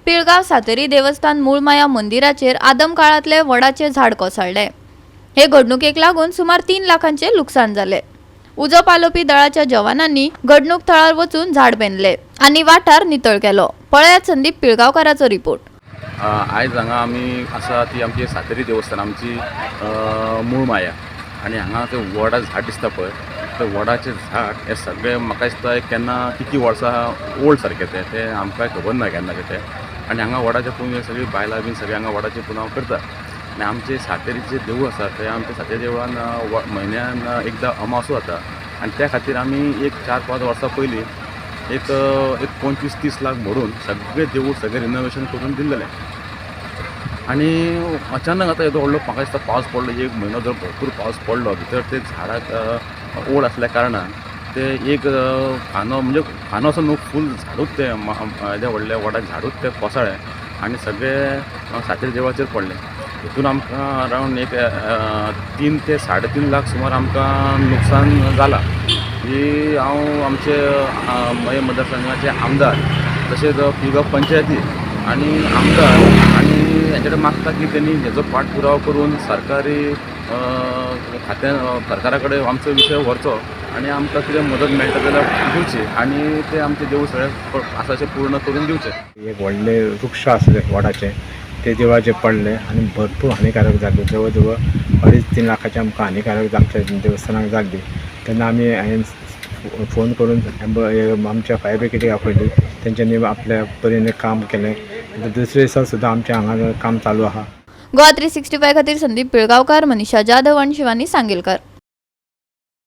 पिळगाव सातेरी देवस्थान मूळमाया मंदिराचेर आदम काळातले वडाचे झाड कोसळले। हे घडणुकेक लागून सुमार 3 लाखांचे नुकसान झाले। उजो पालोवपी दळाच्या जवानांनी घडणूक थळार वचून झाड बेंदले आणि वाठार नितळ केलो। पळयात संदीप पिळगावकाराचो रिपोर्ट। आयज हांगा आमी आसा ती आमची सातेरी देवस्थान आमची मूळ माया आणि हांगा ते वडा झाड दिसता पळय ते वडाचे झाड हे सगळे म्हाका दिसता केन्ना किती वर्सां ओल्ड सारके ते आमकां खबर ना केन्नाचे ते आणि हांगा वडाचे पुंज सगळी बायलां बीन सगळी हांगा वडाचे पुनाव करतात आणि आमचे सातेरीचे देवूळ आसा ते आमच्या सातेरी देवळान म्हयन्यान एकदां अमावसो जाता आणि त्या खातीर आमी एक 4-5 वर्सां पयलीं एक 25-30 लाख भरून सगळे देवूळ सगळे रिनोवेशन करून दिल्लेले आणि अचानक आता येदो व्हडलो म्हाका दिसता पावस पडलो एक म्हयनो जर भरपूर पावस पडलो भितर ते झाडाक ओड आसल्या कारणान ते एक खानो म्हणजे खानो असो न्हू फूल झाडूच ते येदे व्हडले वडाचे झाडूच ते कोसळ्ळे आणि सगळे सातेरी देवळाचेर पडले। हितून आमकां अरावंड एक 3 ते 3.5 लाख सुमार आमकां नुकसान जालां। ही हांव आमचे मतदारसंघाचे आमदार तशेंच पिळगांव पंचायती आणि आमदार आणि हेंचे कडेन मागता की त्यांनी हेजो पाठपुरावो करून सरकारी खात्यान सरकारा कडेन आमचो विशय व्हरचो आणि आमकां कितें मदत मेळटा जाल्यार दिवची आणि ते आमचे देवूळ सगळे आसाचे पूर्ण करून दिवचे। एक व्हडले वृक्ष आसले वडाचे ते देवळाचे पडले आणि भरपूर हानिकारक जाले। जवळ जवळ 2.5-3 लाखाची आमकां हानिकारक आमच्या देवस्थानाक जाल्ली। तेन्ना आमी हांवें फोन करून आमच्या फायर ब्रिगेडीक आपयली, तेंच्यांनी आपल्या परीने काम केलें। दुसरे दिसा सुद्दां आमच्या हांगा काम चालू आहा। GOA365 खातीर संदीप पिळगावकार, मनीषा जाधव आणि शिवानी सांगेलकर।